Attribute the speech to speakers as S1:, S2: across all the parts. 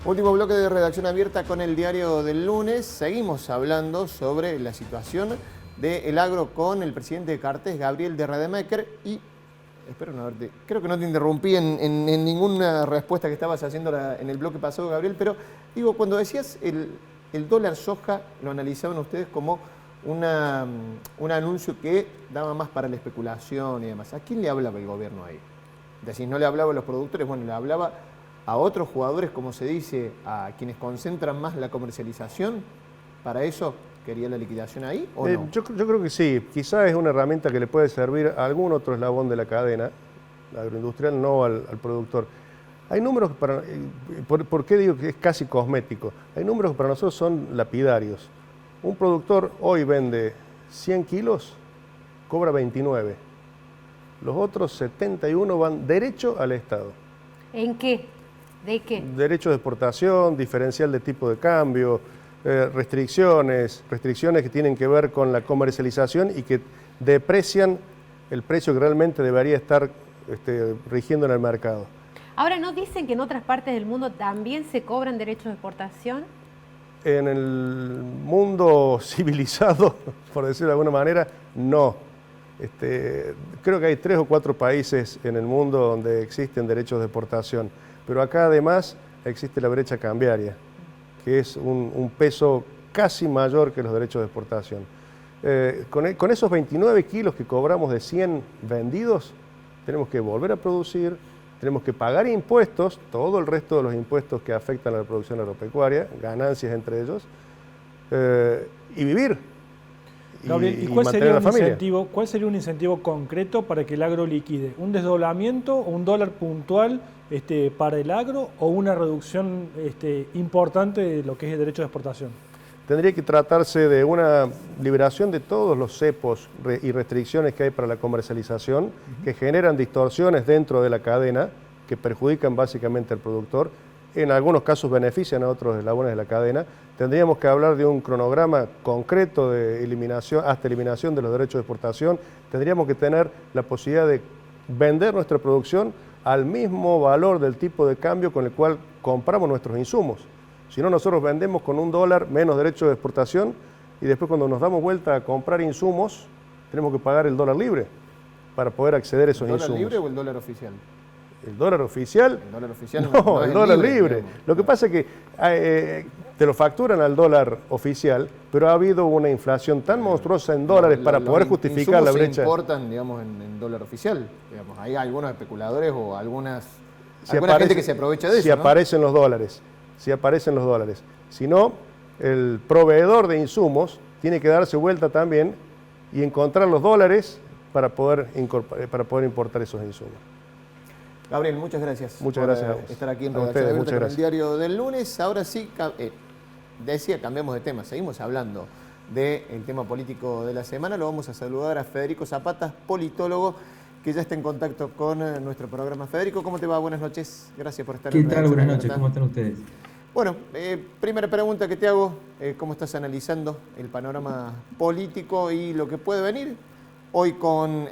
S1: Último bloque de redacción abierta con el diario del lunes. Seguimos hablando sobre la situación del agro con el presidente de Cartes, Gabriel de Rademacher. Y espero no haberte, creo que no te interrumpí en ninguna respuesta que estabas haciendo en el bloque pasado, Gabriel, pero digo, cuando decías el dólar soja, lo analizaban ustedes como un anuncio que daba más para la especulación y demás. ¿A quién le hablaba el gobierno ahí? Decís, no le hablaba a los productores, bueno, le hablaba a otros jugadores, como se dice, a quienes concentran más la comercialización. ¿Para eso quería la liquidación ahí o no?
S2: Yo creo que sí, quizás es una herramienta que le puede servir a algún otro eslabón de la cadena, la agroindustrial, no al productor. Hay números que ¿por qué digo que es casi cosmético? Hay números que para nosotros son lapidarios. Un productor hoy vende 100 kilos, cobra 29. Los otros 71 van derecho al Estado.
S3: ¿En qué? ¿De qué?
S2: Derechos de exportación, diferencial de tipo de cambio, restricciones que tienen que ver con la comercialización y que deprecian el precio que realmente debería estar rigiendo en el mercado.
S3: Ahora, ¿no dicen que en otras partes del mundo también se cobran derechos de exportación?
S2: En el mundo civilizado, por decirlo de alguna manera, no. Creo que hay 3 o 4 países en el mundo donde existen derechos de exportación, pero acá además existe la brecha cambiaria, que es un peso casi mayor que los derechos de exportación. Con esos 29 kilos que cobramos de 100 vendidos, tenemos que volver a producir, tenemos que pagar impuestos, todo el resto de los impuestos que afectan a la producción agropecuaria, ganancias entre ellos, y vivir.
S4: Gabriel, ¿y cuál sería un incentivo concreto para que el agro liquide? ¿Un desdoblamiento o un dólar puntual para el agro o una reducción importante de lo que es el derecho de exportación?
S2: Tendría que tratarse de una liberación de todos los cepos y restricciones que hay para la comercialización, que generan distorsiones dentro de la cadena, que perjudican básicamente al productor, en algunos casos benefician a otros eslabones de la cadena. Tendríamos que hablar de un cronograma concreto de eliminación, hasta eliminación de los derechos de exportación. Tendríamos que tener la posibilidad de vender nuestra producción al mismo valor del tipo de cambio con el cual compramos nuestros insumos. Si no, nosotros vendemos con $1 menos derecho de exportación y después cuando nos damos vuelta a comprar insumos, tenemos que pagar el dólar libre para poder acceder a esos insumos.
S1: ¿El dólar libre o el dólar oficial?
S2: ¿El dólar oficial?
S1: El dólar oficial
S2: no, el dólar libre. Lo que pasa es que te lo facturan al dólar oficial, pero ha habido una inflación tan monstruosa en dólares para poder justificar la brecha.
S1: Se importan, digamos, en dólar oficial. Digamos, hay algunos especuladores o alguna gente que se aprovecha de eso.
S2: Si aparecen los dólares. Si aparecen los dólares. Si no, el proveedor de insumos tiene que darse vuelta también y encontrar los dólares para poder importar esos insumos.
S1: Gabriel, muchas gracias.
S2: Muchas gracias a vos.
S1: Estar aquí en Redacción Abierta con el diario del lunes. Ahora sí, cambiamos de tema. Seguimos hablando del tema político de la semana. Lo vamos a saludar a Federico Zapata, politólogo, que ya está en contacto con nuestro programa. Federico, ¿cómo te va? Buenas noches. Gracias por estar
S5: ¿Qué tal? Buenas noches. ¿Cómo están ustedes?
S1: Bueno, primera pregunta que te hago, ¿cómo estás analizando el panorama político y lo que puede venir? Hoy con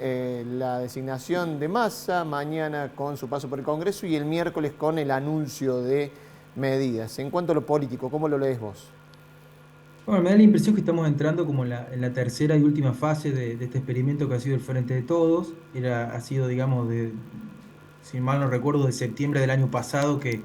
S1: la designación de Massa, mañana con su paso por el Congreso y el miércoles con el anuncio de medidas. En cuanto a lo político, ¿cómo lo lees vos?
S5: Bueno, me da la impresión que estamos entrando como en la tercera y última fase de este experimento que ha sido el Frente de Todos. Ha sido, digamos, si mal no recuerdo, de septiembre del año pasado que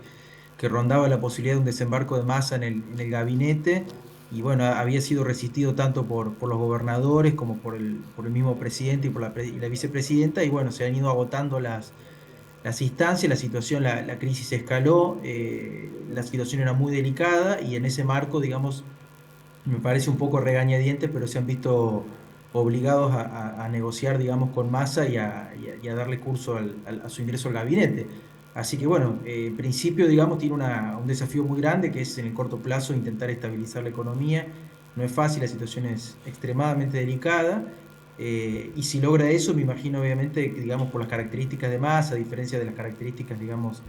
S5: rondaba la posibilidad de un desembarco de Massa en el gabinete. Y bueno, había sido resistido tanto por los gobernadores como por el mismo presidente y por la vicepresidenta, y bueno, se han ido agotando las instancias, la situación, la crisis escaló, la situación era muy delicada y en ese marco, digamos, me parece un poco regañadientes, pero se han visto obligados a negociar, digamos, con Massa y a darle curso a su ingreso al gabinete. Así que bueno, en principio, digamos, tiene un desafío muy grande, que es en el corto plazo intentar estabilizar la economía. No es fácil, la situación es extremadamente delicada, y si logra eso, me imagino obviamente, digamos, por las características de Massa, a diferencia de las características, digamos,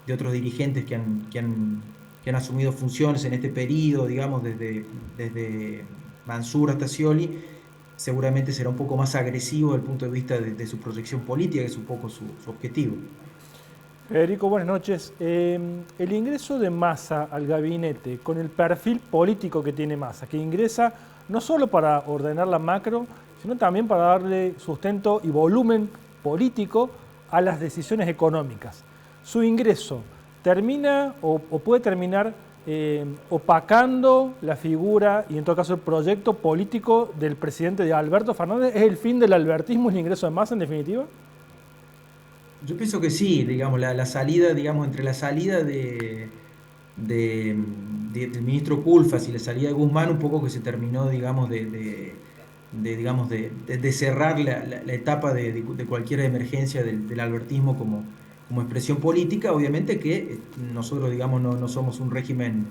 S5: de otros dirigentes que han asumido funciones en este periodo, digamos, desde Mansur hasta Scioli, seguramente será un poco más agresivo desde el punto de vista de su proyección política, que es un poco su objetivo.
S4: Federico, buenas noches. El ingreso de Massa al gabinete, con el perfil político que tiene Massa, que ingresa no solo para ordenar la macro, sino también para darle sustento y volumen político a las decisiones económicas. Su ingreso termina o puede terminar opacando la figura y en todo caso el proyecto político del presidente de Alberto Fernández. ¿Es el fin del albertismo el ingreso de Massa en definitiva?
S5: Yo pienso que sí, digamos, la salida, digamos, entre la salida del ministro Culfas y la salida de Guzmán, un poco que se terminó, digamos, de cerrar la etapa de cualquier emergencia del albertismo como expresión política. Obviamente que nosotros, digamos, no somos un régimen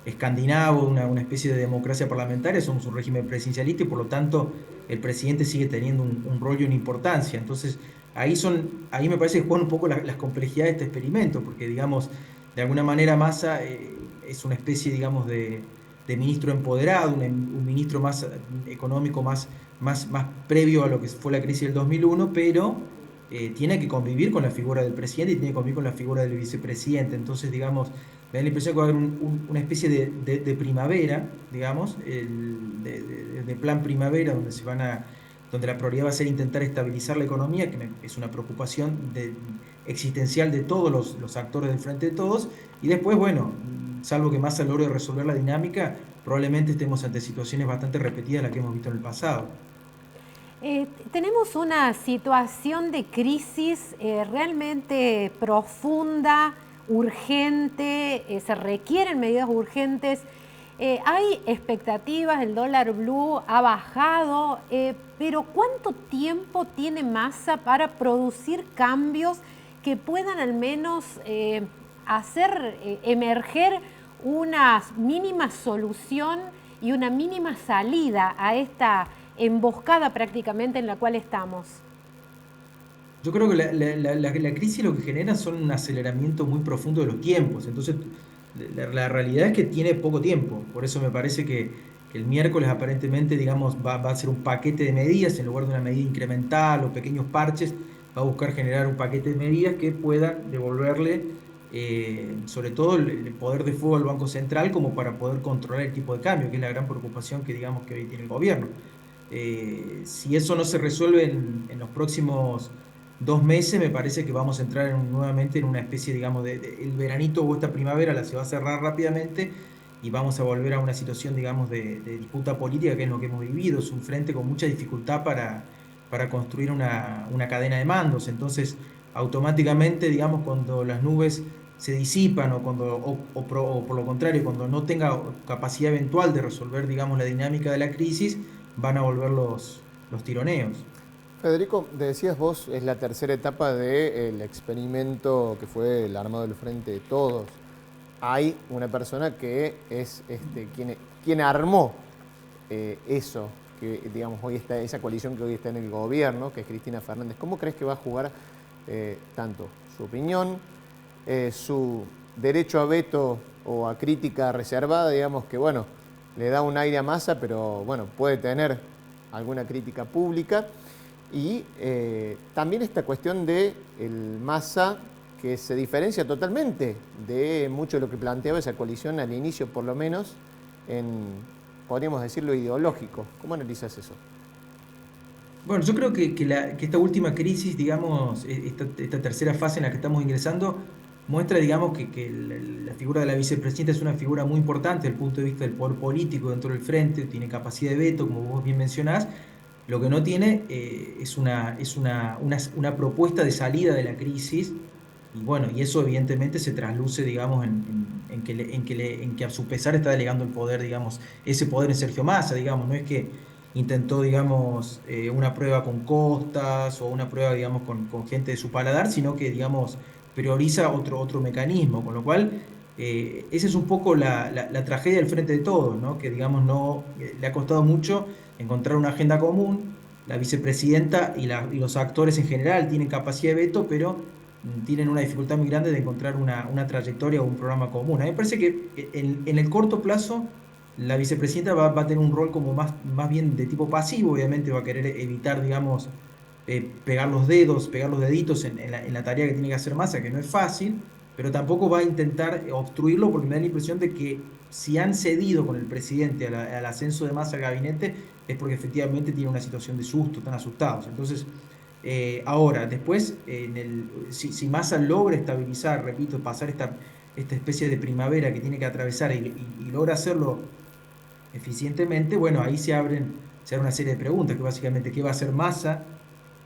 S5: escandinavo, una especie de democracia parlamentaria, somos un régimen presidencialista y por lo tanto el presidente sigue teniendo un rol y una importancia. Entonces, ahí me parece que juegan un poco las complejidades de este experimento, porque, digamos, de alguna manera Massa es una especie, digamos, de ministro empoderado, un ministro más económico, más previo a lo que fue la crisis del 2001, pero tiene que convivir con la figura del presidente y tiene que convivir con la figura del vicepresidente. Entonces, digamos, me da la impresión que va a haber una especie de primavera, digamos, de plan primavera, donde la prioridad va a ser intentar estabilizar la economía, que es una preocupación existencial de todos los actores del Frente de Todos, y después, bueno, salvo que Massa logre resolver la dinámica, probablemente estemos ante situaciones bastante repetidas las que hemos visto en el pasado.
S3: Tenemos una situación de crisis realmente profunda, urgente, se requieren medidas urgentes. Hay expectativas, el dólar blue ha bajado, pero ¿cuánto tiempo tiene Massa para producir cambios que puedan al menos hacer emerger una mínima solución y una mínima salida a esta emboscada prácticamente en la cual estamos?
S5: Yo creo que la crisis lo que genera son un aceleramiento muy profundo de los tiempos. Entonces, la realidad es que tiene poco tiempo. Por eso me parece que el miércoles aparentemente, digamos, va a ser un paquete de medidas en lugar de una medida incremental o pequeños parches. Va a buscar generar un paquete de medidas que puedan devolverle, sobre todo, el poder de fuego al Banco Central como para poder controlar el tipo de cambio, que es la gran preocupación que, digamos, que hoy tiene el gobierno. Si eso no se resuelve en los próximos 2 meses, me parece que vamos a entrar nuevamente en una especie, digamos, el veranito o esta primavera se va a cerrar rápidamente y vamos a volver a una situación, digamos, de disputa política, que es lo que hemos vivido. Es un frente con mucha dificultad para construir una cadena de mandos. Entonces, automáticamente, digamos, cuando las nubes se disipan o por lo contrario, cuando no tenga capacidad eventual de resolver, digamos, la dinámica de la crisis, van a volver los tironeos.
S1: Federico, decías vos, es la tercera etapa del experimento que fue el armado del Frente de Todos. Hay una persona que es quien armó eso, que digamos hoy está, esa coalición que hoy está en el gobierno, que es Cristina Fernández. ¿Cómo crees que va a jugar tanto su opinión, su derecho a veto o a crítica reservada, digamos que bueno, le da un aire a Massa, pero bueno, puede tener alguna crítica pública? Y también esta cuestión de el Massa, que se diferencia totalmente de mucho de lo que planteaba esa coalición al inicio, por lo menos, podríamos decirlo, ideológico. ¿Cómo analizas eso?
S5: Bueno, yo creo que esta última crisis, digamos, esta tercera fase en la que estamos ingresando, muestra, digamos, que la figura de la vicepresidenta es una figura muy importante desde el punto de vista del poder político dentro del frente, tiene capacidad de veto, como vos bien mencionás. Lo que no tiene es una propuesta de salida de la crisis, y bueno, y eso evidentemente se trasluce, digamos, en que a su pesar está delegando el poder, digamos, ese poder en Sergio Massa, digamos. No es que intentó, digamos, una prueba con Costas o una prueba, digamos, con gente de su paladar, sino que, digamos, prioriza otro mecanismo, con lo cual esa es un poco la tragedia del Frente de Todos, ¿no? Que, digamos, no le ha costado mucho encontrar una agenda común. La vicepresidenta y los actores en general tienen capacidad de veto, pero tienen una dificultad muy grande de encontrar una trayectoria o un programa común. A mí me parece que en el corto plazo la vicepresidenta va a tener un rol como más bien de tipo pasivo. Obviamente va a querer evitar, digamos, pegar los dedos, pegar los deditos en la tarea que tiene que hacer Massa, que no es fácil, pero tampoco va a intentar obstruirlo, porque me da la impresión de que si han cedido con el presidente al ascenso de Massa al gabinete, es porque efectivamente tiene una situación de susto, están asustados. Entonces, ahora, después, si Massa logra estabilizar, repito, pasar esta especie de primavera que tiene que atravesar y logra hacerlo eficientemente, bueno, ahí se abre una serie de preguntas, que básicamente, ¿qué va a hacer Massa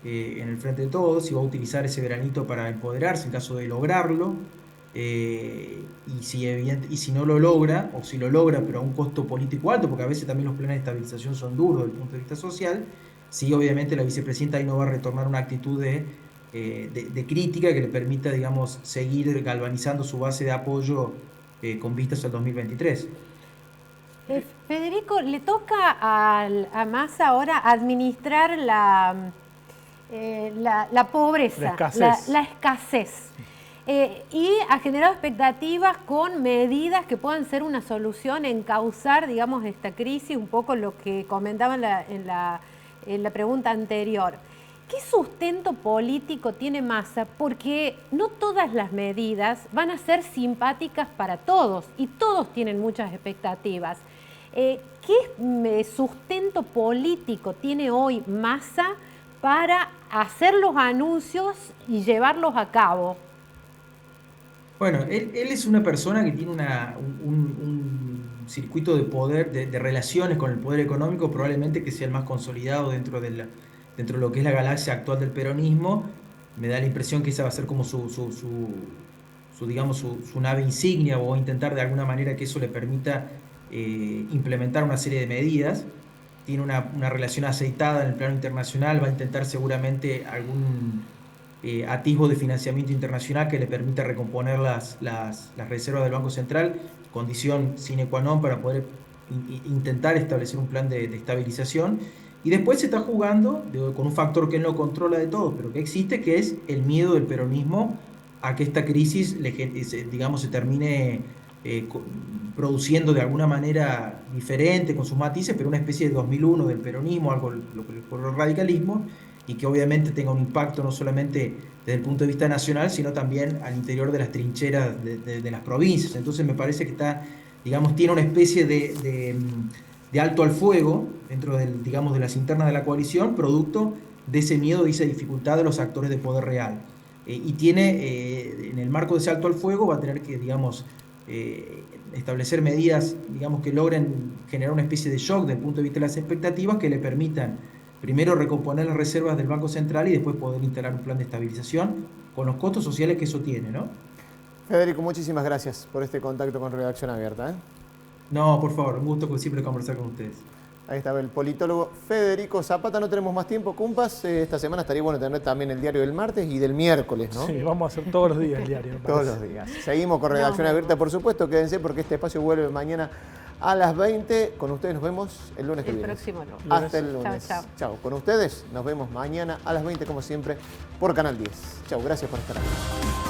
S5: en el frente de todos? Si va a utilizar ese veranito para empoderarse en caso de lograrlo, y si no lo logra, o si lo logra pero a un costo político alto, porque a veces también los planes de estabilización son duros desde el punto de vista social, sí, obviamente la vicepresidenta ahí no va a retomar una actitud de crítica que le permita, digamos, seguir galvanizando su base de apoyo con vistas al 2023.
S3: Federico, le toca a Massa ahora administrar la pobreza, la escasez. Y ha generado expectativas con medidas que puedan ser una solución, encauzar, digamos, esta crisis, un poco lo que comentaba en la pregunta anterior. ¿Qué sustento político tiene Massa? Porque no todas las medidas van a ser simpáticas para todos y todos tienen muchas expectativas. ¿Qué sustento político tiene hoy Massa para hacer los anuncios y llevarlos a cabo?
S5: Bueno, él es una persona que tiene un circuito de poder, de relaciones con el poder económico, probablemente que sea el más consolidado dentro de lo que es la galaxia actual del peronismo. Me da la impresión que esa va a ser como digamos, su nave insignia, o intentar de alguna manera que eso le permita implementar una serie de medidas. Tiene una relación aceitada en el plano internacional, va a intentar seguramente algún atisbo de financiamiento internacional que le permita recomponer las reservas del Banco Central, condición sine qua non para poder intentar establecer un plan de estabilización. Y después se está jugando con un factor que él no controla de todo, pero que existe, que es el miedo del peronismo a que esta crisis, digamos, se termine produciendo de alguna manera diferente, con sus matices, pero una especie de 2001 del peronismo, algo por el radicalismo, y que obviamente tenga un impacto no solamente desde el punto de vista nacional, sino también al interior de las trincheras de las provincias. Entonces me parece que tiene una especie de alto al fuego dentro digamos, de las internas de la coalición, producto de ese miedo, de esa dificultad de los actores de poder real. Y en el marco de ese alto al fuego, va a tener que, digamos, establecer medidas, digamos, que logren generar una especie de shock desde el punto de vista de las expectativas, que le permitan primero recomponer las reservas del Banco Central y después poder instalar un plan de estabilización con los costos sociales que eso tiene, ¿no?
S1: Federico, muchísimas gracias por este contacto con Redacción Abierta.
S5: No, por favor, un gusto siempre conversar con ustedes.
S1: Ahí estaba el politólogo Federico Zapata. No tenemos más tiempo, Cumpas. Esta semana estaría bueno tener también el diario del martes y del miércoles, ¿no?
S4: Sí, vamos a hacer todos los días el diario.
S1: Todos los días. Seguimos con Redacción Abierta, por supuesto. Quédense porque este espacio vuelve mañana a las 20. Con ustedes nos vemos el lunes que viene.
S3: El próximo lunes.
S1: Hasta el lunes.
S3: Chao, chao.
S1: Chao. Con ustedes nos vemos mañana a las 20, como siempre, por Canal 10. Chao, gracias por estar aquí.